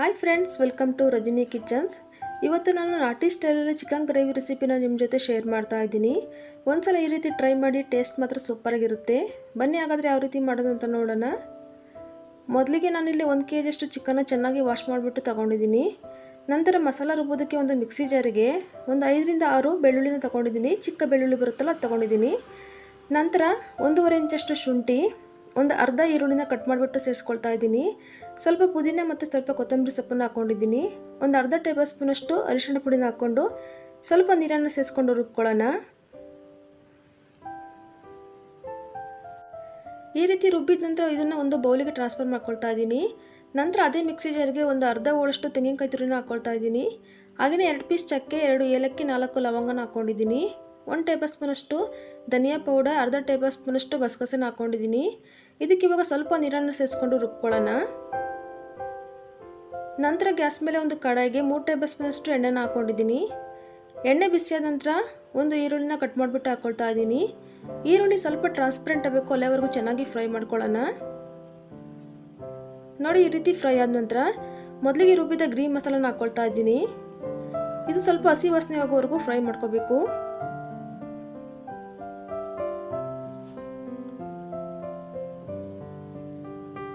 Hi friends, welcome to Rajani kitchens. ಇವತ್ತು ನಾನು ನಾಟಿ ಸ್ಟೈಲಲ್ಲಿ ಚಿಕನ್ ಗ್ರೇವಿ ರೆಸಿಪಿನ ನಿಮ್ಮ ಜೊತೆ ಶೇರ್ ಮಾಡ್ತಾ ಇದ್ದೀನಿ. ಒಂದ್ಸಲ ಈ ರೀತಿ ಟ್ರೈ ಮಾಡಿ, ಟೇಸ್ಟ್ ಮಾತ್ರ ಸೂಪರಾಗಿರುತ್ತೆ. ಬನ್ನಿ ಹಾಗಾದರೆ ಯಾವ ರೀತಿ ಮಾಡೋದು ಅಂತ ನೋಡೋಣ. ಮೊದಲಿಗೆ ನಾನಿಲ್ಲಿ 1 kg ಚಿಕನ್ನ ಚೆನ್ನಾಗಿ ವಾಶ್ ಮಾಡಿಬಿಟ್ಟು ತಗೊಂಡಿದ್ದೀನಿ. ನಂತರ ಮಸಾಲ ರುಬ್ಬೋದಕ್ಕೆ ಒಂದು ಮಿಕ್ಸಿ ಜಾರಿಗೆ ಒಂದು 5 ರಿಂದ 6 ಬೆಳ್ಳುಳ್ಳಿನ ತಗೊಂಡಿದ್ದೀನಿ. ಚಿಕ್ಕ ಬೆಳ್ಳುಳ್ಳಿ ಬರುತ್ತಲ್ಲ ಅದು ತಗೊಂಡಿದ್ದೀನಿ. ನಂತರ 1.5 ಇಂಚಷ್ಟು ಶುಂಠಿ, ಒಂದು ಅರ್ಧ ಈರುಳ್ಳಿನ ಕಟ್ ಮಾಡಿಬಿಟ್ಟು ಸೇರಿಸ್ಕೊಳ್ತಾ ಇದ್ದೀನಿ. ಸ್ವಲ್ಪ ಪುದೀನ ಮತ್ತು ಸ್ವಲ್ಪ ಕೊತ್ತಂಬರಿ ಸೊಪ್ಪನ್ನು ಹಾಕ್ಕೊಂಡಿದ್ದೀನಿ. ಒಂದು ಅರ್ಧ ಟೇಬಲ್ ಸ್ಪೂನಷ್ಟು ಅರಿಶಿಣ ಪುಡಿನ ಹಾಕ್ಕೊಂಡು ಸ್ವಲ್ಪ ನೀರನ್ನು ಸೇರಿಸ್ಕೊಂಡು ರುಬ್ಕೊಳ್ಳೋಣ. ಈ ರೀತಿ ರುಬ್ಬಿದ ನಂತರ ಇದನ್ನು ಒಂದು ಬೌಲಿಗೆ ಟ್ರಾನ್ಸ್ಫರ್ ಮಾಡ್ಕೊಳ್ತಾ ಇದ್ದೀನಿ. ನಂತರ ಅದೇ ಮಿಕ್ಸಿ ಜಾರಿಗೆ ಒಂದು ಅರ್ಧ ಹೋಳಷ್ಟು ತೆಂಗಿನಕಾಯಿ ತುರಿನ ಹಾಕ್ಕೊಳ್ತಾ ಇದ್ದೀನಿ. ಹಾಗೆಯೇ 2 ಪೀಸ್ ಚಕ್ಕೆ, 2 ಏಲಕ್ಕಿ, 4 ಲವಂಗನ ಹಾಕ್ಕೊಂಡಿದ್ದೀನಿ. 1 ಟೇಬಲ್ ಸ್ಪೂನಷ್ಟು ಧನಿಯಾ ಪೌಡರ್, ಅರ್ಧ ಟೇಬಲ್ ಸ್ಪೂನಷ್ಟು ಗಸಗಸೆನ ಹಾಕ್ಕೊಂಡಿದ್ದೀನಿ. ಇದಕ್ಕೆ ಇವಾಗ ಸ್ವಲ್ಪ ನೀರನ್ನು ಸೇರಿಸ್ಕೊಂಡು ರುಬ್ಕೊಳ್ಳೋಣ. ನಂತರ ಗ್ಯಾಸ್ ಮೇಲೆ ಒಂದು ಕಡಾಯಿಗೆ 3 ಟೇಬಲ್ ಸ್ಪೂನಷ್ಟು ಎಣ್ಣೆನ ಹಾಕ್ಕೊಂಡಿದ್ದೀನಿ. ಎಣ್ಣೆ ಬಿಸಿಯಾದ ನಂತರ ಒಂದು ಈರುಳ್ಳಿನ ಕಟ್ ಮಾಡಿಬಿಟ್ಟು ಹಾಕ್ಕೊಳ್ತಾ ಇದ್ದೀನಿ. ಈರುಳ್ಳಿ ಸ್ವಲ್ಪ ಟ್ರಾನ್ಸ್ಪರೆಂಟ್ ಆಗಬೇಕು, ಅಲ್ಲಿವರೆಗೂ ಚೆನ್ನಾಗಿ ಫ್ರೈ ಮಾಡ್ಕೊಳ್ಳೋಣ. ನೋಡಿ, ಈ ರೀತಿ ಫ್ರೈ ಆದ ನಂತರ ಮೊದಲಿಗೆ ರುಬ್ಬಿದ ಗ್ರೀನ್ ಮಸಾಲನ ಹಾಕ್ಕೊಳ್ತಾ ಇದ್ದೀನಿ. ಇದು ಸ್ವಲ್ಪ ಹಸಿ ವಾಸನೆ ಆಗೋವರೆಗೂ ಫ್ರೈ ಮಾಡ್ಕೋಬೇಕು.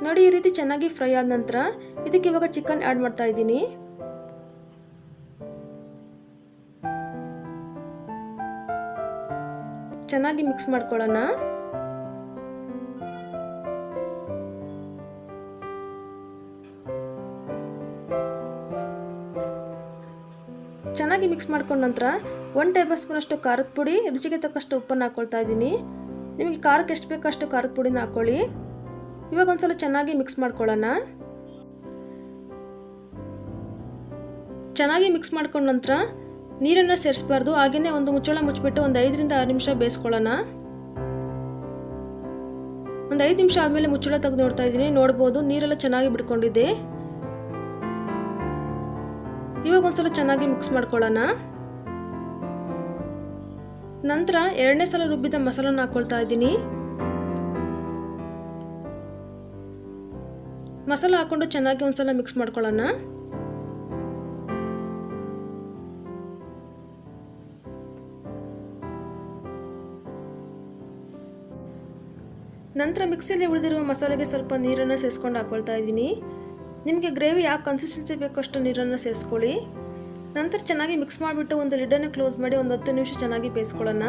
ನೋಡಿ, ಈ ರೀತಿ ಚೆನ್ನಾಗಿ ಫ್ರೈ ಆದ ನಂತರ ಇದಕ್ಕೆ ಇವಾಗ ಚಿಕನ್ ಆ್ಯಡ್ ಮಾಡ್ತಾ ಇದ್ದೀನಿ. ಚೆನ್ನಾಗಿ ಮಿಕ್ಸ್ ಮಾಡ್ಕೊಳ್ಳೋಣ. ಚೆನ್ನಾಗಿ ಮಿಕ್ಸ್ ಮಾಡ್ಕೊಂಡ ನಂತರ 1 ಟೇಬಲ್ ಸ್ಪೂನಷ್ಟು ಖಾರದ ಪುಡಿ, ರುಚಿಗೆ ತಕ್ಕಷ್ಟು ಉಪ್ಪನ್ನು ಹಾಕ್ಕೊಳ್ತಾ ಇದ್ದೀನಿ. ನಿಮಗೆ ಖಾರಕ್ಕೆ ಎಷ್ಟು ಬೇಕೋ ಅಷ್ಟು ಖಾರದ ಪುಡಿನ ಹಾಕ್ಕೊಳ್ಳಿ. ಇವಾಗ ಒಂದ್ಸಲ ಚೆನ್ನಾಗಿ ಮಿಕ್ಸ್ ಮಾಡ್ಕೊಳ್ಳೋಣ. ಚೆನ್ನಾಗಿ ಮಿಕ್ಸ್ ಮಾಡ್ಕೊಂಡ ನಂತರ ನೀರನ್ನು ಸೇರಿಸಬಾರ್ದು. ಹಾಗೆಯೇ ಒಂದು ಮುಚ್ಚಳ ಮುಚ್ಚಿಬಿಟ್ಟು ಒಂದು 5 ರಿಂದ 6 ನಿಮಿಷ ಬೇಯಿಸ್ಕೊಳ್ಳೋಣ. ಒಂದು 5 ನಿಮಿಷ ಆದಮೇಲೆ ಮುಚ್ಚಳ ತೆಗೆದು ನೋಡ್ತಾ ಇದ್ದೀನಿ. ನೋಡ್ಬೋದು, ನೀರೆಲ್ಲ ಚೆನ್ನಾಗಿ ಬಿಡ್ಕೊಂಡಿದೆ. ಇವಾಗ ಒಂದ್ಸಲ ಚೆನ್ನಾಗಿ ಮಿಕ್ಸ್ ಮಾಡ್ಕೊಳ್ಳೋಣ. ನಂತರ 2ನೇ ಸಲ ರುಬ್ಬಿದ ಮಸಾಲನ ಹಾಕ್ಕೊಳ್ತಾ ಇದ್ದೀನಿ. ಮಸಾಲ ಹಾಕ್ಕೊಂಡು ಚೆನ್ನಾಗಿ ಒಂದ್ಸಲ ಮಿಕ್ಸ್ ಮಾಡ್ಕೊಳ್ಳೋಣ. ನಂತರ ಮಿಕ್ಸಿಯಲ್ಲಿ ಉಳಿದಿರುವ ಮಸಾಲೆಗೆ ಸ್ವಲ್ಪ ನೀರನ್ನು ಸೇರಿಸ್ಕೊಂಡು ಹಾಕ್ಕೊಳ್ತಾ ಇದ್ದೀನಿ. ನಿಮಗೆ ಗ್ರೇವಿ ಯಾವ ಕನ್ಸಿಸ್ಟೆನ್ಸಿ ಬೇಕೋ ಅಷ್ಟು ನೀರನ್ನು ಸೇರಿಸ್ಕೊಳ್ಳಿ. ನಂತರ ಚೆನ್ನಾಗಿ ಮಿಕ್ಸ್ ಮಾಡಿಬಿಟ್ಟು ಒಂದು ಲಿಡ್ಡನ್ನು ಕ್ಲೋಸ್ ಮಾಡಿ ಒಂದು 10 ನಿಮಿಷ ಚೆನ್ನಾಗಿ ಬೇಯಿಸ್ಕೊಳ್ಳೋಣ.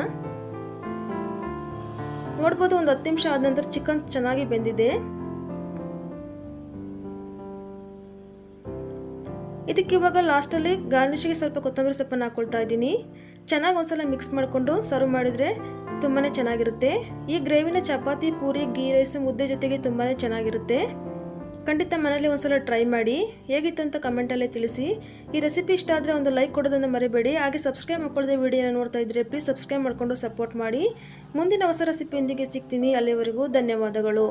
ನೋಡ್ಬೋದು, ಒಂದು 10 ನಿಮಿಷ ಆದ ನಂತರ ಚಿಕನ್ ಚೆನ್ನಾಗಿ ಬೆಂದಿದೆ. ಇದಕ್ಕೆ ಇವಾಗ ಲಾಸ್ಟಲ್ಲಿ ಗಾರ್ನಿಷ್ಗೆ ಸ್ವಲ್ಪ ಕೊತ್ತಂಬರಿ ಸೊಪ್ಪನ್ನು ಹಾಕ್ಕೊಳ್ತಾ ಇದ್ದೀನಿ. ಚೆನ್ನಾಗಿ ಒಂದ್ಸಲ ಮಿಕ್ಸ್ ಮಾಡಿಕೊಂಡು ಸರ್ವ್ ಮಾಡಿದರೆ ತುಂಬಾ ಚೆನ್ನಾಗಿರುತ್ತೆ. ಈ ಗ್ರೇವಿನ ಚಪಾತಿ, ಪೂರಿ, ಗೀ ರೈಸ್, ಮುದ್ದೆ ಜೊತೆಗೆ ತುಂಬಾ ಚೆನ್ನಾಗಿರುತ್ತೆ. ಖಂಡಿತ ಮನೇಲಿ ಒಂದ್ಸಲ ಟ್ರೈ ಮಾಡಿ. ಹೇಗಿತ್ತು ಅಂತ ಕಮೆಂಟಲ್ಲೇ ತಿಳಿಸಿ. ಈ ರೆಸಿಪಿ ಇಷ್ಟ ಆದರೆ ಒಂದು ಲೈಕ್ ಕೊಡೋದನ್ನು ಮರಿಬೇಡಿ. ಹಾಗೆ ಸಬ್ಸ್ಕ್ರೈಬ್ ಮಾಡ್ಕೊಳ್ಳದೆ ವಿಡಿಯೋನ ನೋಡ್ತಾ ಇದ್ದರೆ ಪ್ಲೀಸ್ ಸಬ್ಸ್ಕ್ರೈಬ್ ಮಾಡಿಕೊಂಡು ಸಪೋರ್ಟ್ ಮಾಡಿ. ಮುಂದಿನ ಹೊಸ ರೆಸಿಪಿಯೊಂದಿಗೆ ಸಿಗ್ತೀನಿ. ಅಲ್ಲಿವರೆಗೂ ಧನ್ಯವಾದಗಳು.